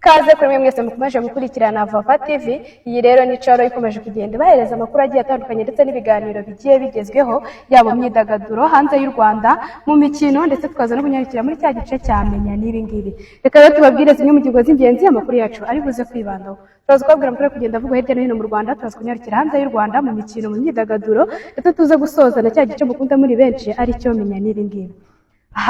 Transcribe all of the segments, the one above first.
Kaze kuri mwe mwese mukomeje gukurikirana Vava TV. Iyi rero ni caro ikomeje kugenda bahereza amakuru agiye atandukanye ndetse n'ibiganiro bigiye bigezweho yabo myidagaduro hanze y'u Rwanda mu mikino ndetse tukaza no kunyarukira muri cya gice cyamenya nibi ngibi. Reka rero tubabwire zimwe mu ngingo z'ingenzi amakuru yacu ari buze kwibandaho. Tuzaza kubabwira amakuru kugenda avugwa hirya no hino mu Rwanda, tuzaza kunyarukira hanze y'u Rwanda mu mikino mu myidagaduro ndetse tuze gusoza na cya gice mukunda muri benshi ari cyo menya nibi ngibi.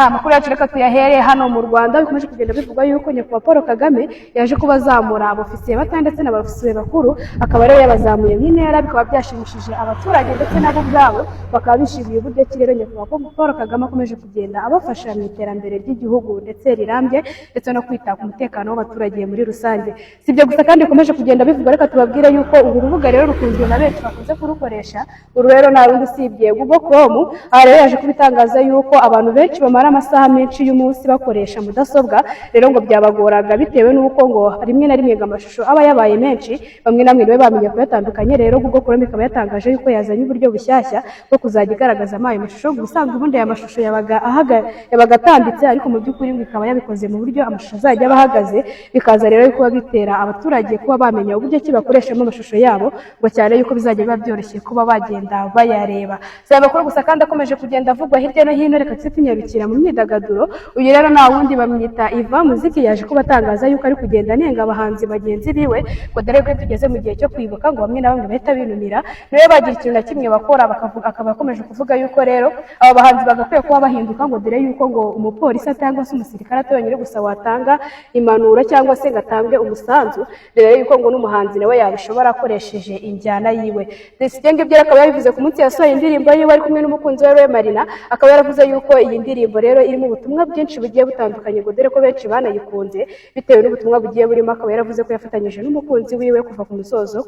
Amakuru yacu reka tuyahere hano mu Rwanda bikomeje kugenda bivugwa yuko nyakubahwa Paul Kagame yaje kubazamura abofisiye bato ndetse n'abofisiye bakuru, akaba rero yabazamuye nk'intera, bikaba byashimishije abaturage ndetse nabo ubwabo bakaba bishimiye uburyo ki rero nyakubahwa Paul Kagame akomeje kugenda abafasha mu iterambere ry'igihugu ndetse rirambye ndetse no kwita ku mutekano w'abaturage muri rusange. Si ibyo gusa kandi bikomeje kugenda bivugwa, reka tubabwire yuko uru rubuga rero rukunzwe na benshi bakunze kurukoresha. Uru rero nta rundi usibye Google Chrome. Aha rero yaje kubitangaza yuko abantu benshi bamara amasaha menshi y'umunsi bakoresha mudasobwa, rero ngo byabagoraga bitewe n'uko ngo rimwe na rimwe amashusho aba yabaye menshi, bamwe namwe niwe bamenye ko yatandukanye. Rero Google Chrome ikaba yatangaje yuko yazanye uburyo bushyashya bwo kuzajya igaragaza ayo mashusho. Ubusanzwe ubundi aya mashusho yabaga atambitse, ariko mu by'ukuri ngo ikaba yabikoze mu buryo amashusho azajya aba ahagaze, bikaza rero kuba bitera abaturage kuba bamenya uburyo ki bakoreshamo amashusho yabo, ngo cyane yuko bizajya biba byoroshye kuba bagenda bayareba. Si amakuru gusa kandi akomeje kugenda avugwa hirya no hino, reka tunyarukira mu myidagaduro. Uyu rero nta wundi bamwita Iva Muziki, yaje kuba atangaza yuko ari kugenda anenga abahanzi bagenzi biwe, ngo dore ko tugeze mu gihe cyo kwibuka ngo bamwe na bamwe bahita binumira niwe bagira ikintu na kimwe bakora, akaba akomeje kuvuga yuko rero aba bahanzi bagakwiye kuba bahinduka, ngo dore yuko ngo umupolisi cyangwa se umusirikare atonyine gusa watanga impanuro cyangwa se gatange umusanzu, rero yuko ngo n'umuhanzi nawe yabishobora akoresheje injyana yiwe. Ndetse ibyo ngibyo akaba yabivuze ku munsi yasohoye indirimbo yiwe ari kumwe n'umukunzi we Marina, akaba yaravuze yuko iyi ndirimbo rero irimo ubutumwa bwinshi bugiye butandukanye, ngo dore ko benshi banayikunze bitewe n'ubutumwa bugiye burimo. Akaba yaravuze ko yafatanyije n'umukunzi wiwe kuva ku musozo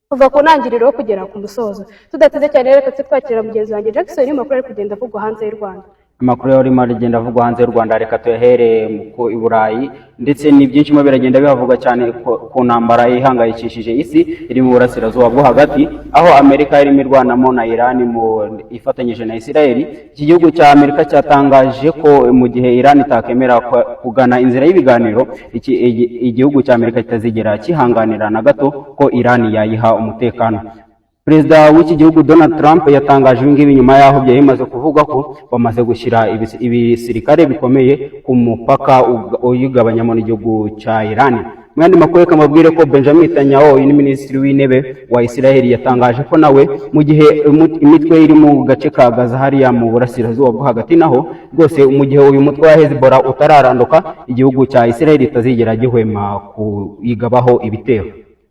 kuva ku ntangiriro kugera ku musozo. Tudateze cyane rero twakira mugenzi wanjye Jackson makuru ari kugenda avugwa hanze y'u Rwanda. Amakuru y'urimo aragenda avugwa hanze y'u Rwanda, reka tuyahere mu Burayi ndetse ni byinshi mu biragenda bihavuga cyane ku ntambara ihangayikishije isi iri mu burasirazuba bwo hagati, aho Amerika irimo irwanamo na Iran ifatanyije na Israel. Iki gihugu cya Amerika cyatangaje ko mu gihe Iran itakemera kugana inzira y'ibiganiro, igihugu cya Amerika kitazigera kihanganira na gato ko Iran yayiha umutekano. Perezida w'iki gihugu Donald Trump yatangaje ibingibi nyuma yaho byari bimaze kuvugwa ko bamaze gushyira ibisirikare bikomeye ku mupaka uyigabanyamo n'igihugu cya Iran. Mwandi makuru reka mabwire ko Benjamin Netanyahu ni minisitiri w'intebe wa Israel yatangaje ko nawe mu gihe imitwe iri mu gace ka Gaza hariya mu burasirazuba bwo hagati, naho rwose mu gihe uyu mutwe wa Hezbollah utararanduka, igihugu cya Israel itazigera gihwema kuyigabaho ibitero.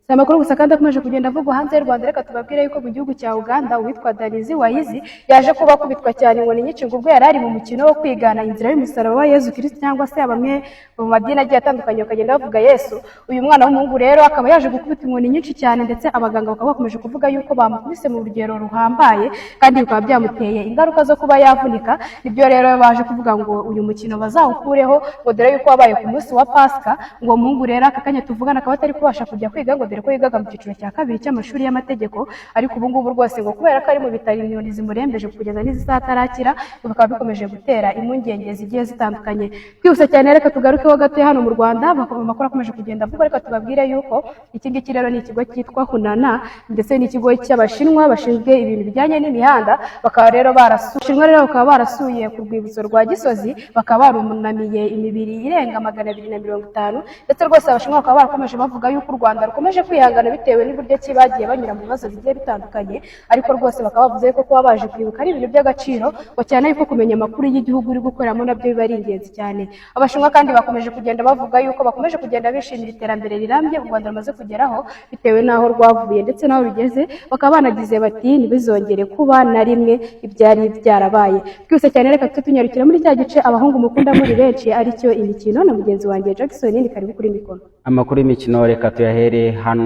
Amakuru gusa kandi akomeje kugenda avugwa hanze y'u Rwanda, reka tubabwire yuko mu gihugu cya Uganda uwitwa Danizi Wayizi yaje kuba kubitwa cyane ngo ni nyinshi, ngo ubwo yari ari mu mukino wo kwigana inzira y'umusaraba wa Yesu Kristo, cyangwa se bamwe mu madini agiye atandukanye bakagenda bavuga Yesu. Uyu mwana w'umuhungu rero akaba yaje gukubita inkoni nyinshi cyane, ndetse abaganga bakaba bakomeje kuvuga yuko bamukubise mu rugero ruhambaye kandi bikaba byamuteye ingaruka zo kuba yavunika. Nibyo rero baje kuvuga ngo uyu mukino bazawukureho, ngo dore yuko wabaye ku munsi wa Pasika. Ngo umuhungu rero aka kanya tuvugana akaba atari kubasha kujya kwiga, ngo ko yigaga mu cyiciro cya kabiri cy'amashuri y'amategeko, ariko ubu ngubu rwose ngo kubera ko ari mu bitaro inyoni zimurembeje kugeza n'izi saa atarakira, bikaba bikomeje gutera impungenge zigiye zitandukanye. Twihuse cyane reka tugarukeho gato hano mu Rwanda, amakuru akomeje kugenda avuga, reka tubabwire yuko iki ngiki rero ni ikigo cyitwa Hunana ndetse n'ikigo cy'Abashinwa bashinzwe ibintu bijyanye n'imihanda, bakaba rero barasuye ku rwibutso rwa Gisozi, bakaba barunamiye imibiri irenga 250, ndetse rwose Abashinwa bakaba barakomeje bavuga yuko u Rwanda rukomeje kwihangana bitewe n'uburyo ki bagiye banyura mu bibazo bigiye bitandukanye, ariko rwose bakaba bavuze ko kuba baje kwibuka ari ibintu by'agaciro, ngo cyane yuko kumenya amakuru y'igihugu uri gukoramo nabyo biba ari ingenzi cyane. Abashinwa kandi bakomeje kugenda bavuga yuko bakomeje kugenda bishimira iterambere rirambye u Rwanda rumaze kugeraho bitewe n'aho rwavuye ndetse n'aho rugeze, bakaba banagize bati ntibizongere kuba na rimwe ibyari byarabaye. Twese cyane reka tunyarukira muri cya gice abahungu mukunda muri benshi aricyo imikino, na mugenzi wanjye Jackson ni karibu kuri mikoro. Amakuru y'imikino reka tuyahere hano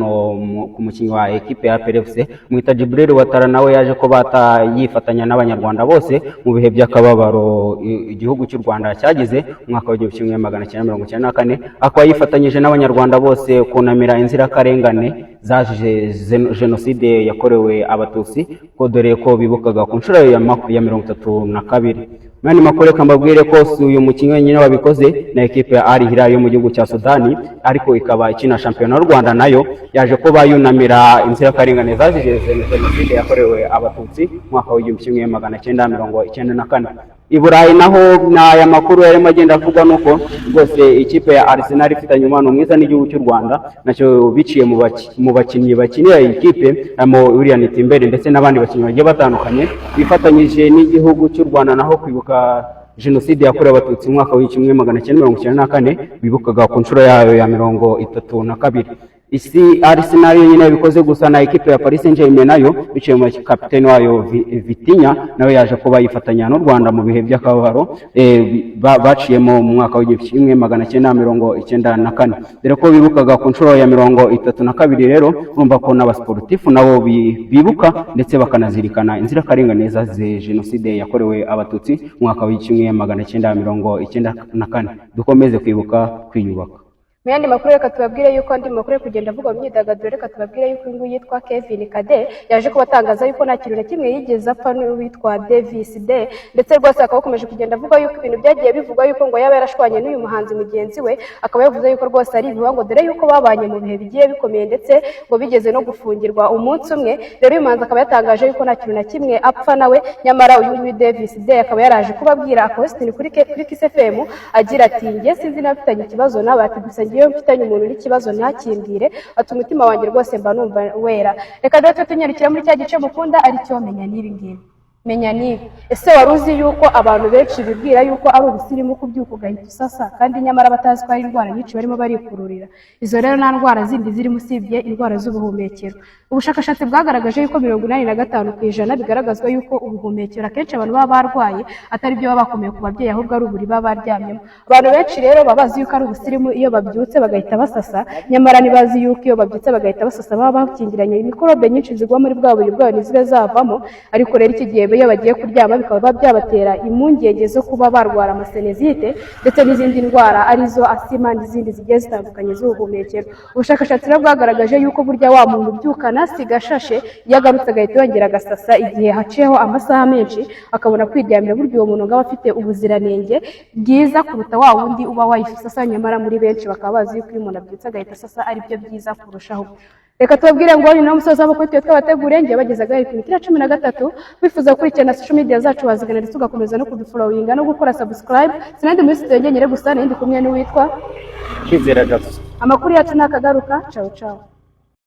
ku mukinnyi wa ekipe ya PFC mwita Jibril Watara, nawe yaje ko yifatanya n'abanyarwanda bose mu bihe by'akababaro igihugu cy'u Rwanda cyagize umwaka wa 1994, akaba yifatanyije n'abanyarwanda bose kunamira inzirakarengane zaje jenoside yakorewe abatutsi, ko dore ko bibukaga ku nshuro ya 32. Mani makuru reka mbabwire ko si uyu mukinnyi wenyine wabikoze na ekipe ya Al Hilal yo mu gihugu cya Sudani, ariko ikaba ikina shampiyona y'u Rwanda nayo yaje kuba yunamira inzirakarengane zazize jenoside yakorewe abatutsi mu mwaka w'1994. I Burayi naho n'aya makuru yarimo agenda avugwa nuko rwose ikipe ya Arsenal ifitanye umubano mwiza n'igihugu cy'u Rwanda, nacyo biciye mu bakinnyi bakinira iyi kipe mo William Timbere ndetse n'abandi bakinnyi bagiye batandukanye bifatanyije n'igihugu cy'u Rwanda naho kwibuka jenoside yakorewe abatutsi mu mwaka w'1994 bibukaga ku nshuro yayo ya 32. Isi Arsenal nyine yabikoze gusa na ekipe ya Paris Saint-Germain nayo biciye mu kapiteni wayo Vitinha nawe yaje kuba yifatanya n'u Rwanda mu bihe by'akababaro baciyemo mu mwaka w'1994. Dore ko bibukaga ku nshuro ya 32 rero urumva ko n'abasportifu nabo bibuka ndetse bakanazirikana inzirakarengane zazize jenoside yakorewe abatutsi mu mwaka w'1994. Dukomeze kwibuka kwiyubaka. Mu yandi makuru reka tubabwire yuko andi makuru kugenda avuga mu myidagaduro, reka tubabwire yuko ingu yitwa Kevin Kade yaje kubatangaza yuko nta kintu na kimwe yigeze apfa n'uwitwa Davis D, ndetse rwose akaba akomeje kugenda avuga yuko ibintu byagiye bivugwa yuko ngo yaba yarashwanye n'uyu muhanzi mugenzi we, akaba yavuze yuko rwose ari ibihango dore yuko babanye mu bihe bigiye bikomeye ndetse ngo bigeze no gufungirwa umunsi umwe. Rero uyu muhanzi akaba yatangaje yuko nta kintu na kimwe apfa nawe, nyamara uyu nguyu Davis D akaba yaraje kubabwira Akositini kuri Kiss FM agira ati njye sinzi nafitanye ikibazo nawe, ati gusa ngiye mfitanye umuntu n'ikibazo ntakimbwire, ati umutima wanjye rwose mba numva wera. Reka rero tunyarukira muri cya gice mukunda ari cyo menya n'ibi ngibi. Menya nibi, ese wari uzi yuko abantu benshi bibwira yuko ari ubusirimu kubyuka ugahita usasa, kandi nyamara batazi ko ari indwara nyinshi barimo barikururira. Izo rero nta ndwara zindi zirimo usibye indwara z'ubuhumekero. Ubushakashatsi bwagaragaje yuko 85% bigaragazwa yuko ubuhumekero akenshi abantu baba barwaye atari byo baba bakomeye ku babyeyi, ahubwo ari uburi baba baryamyemo. Abantu benshi rero babazi yuko ari ubusirimu iyo babyutse bagahita basasa, nyamara nibazi yuko iyo babyutse bagahita basasa baba bakingiranye mikorobe nyinshi zigwa muri bwa buri bwabo nizibe zavamo. Ariko rero iki gihe iyo bagiye kuryama bikaba byabatera impungenge zo kuba barwara amasenezite ndetse n'izindi ndwara arizo asima n'izindi zigiye zitandukanye z'ubuhumekero. Ubushakashatsi bwagaragaje yuko burya wa muntu ubyukana sigashashe yagarutse agahita yongera agasasa igihe haciyeho amasaha menshi akabona kwiryamira, burya uwo muntu ngaba afite ubuziranenge bwiza kuruta wa wundi uba wayisasa. Nyamara muri benshi bakaba bazi yuko iyo umuntu abyutse agahita asasa ari byo byiza kurushaho. Reka tubabwire ngo uyu musoza w'amakuru twabateguriye ngiye bagezaga ikintu kira 13. Wifuza gukurikirana social media zacu wazigana ndetse ugakomeza no kudufollowinga no gukora subscribe. Sinandi muri studio nyere gusa n'indi kumwe n'uwitwa Kizera Jackson. Amakuru yacu nakagaruka. Ciao ciao.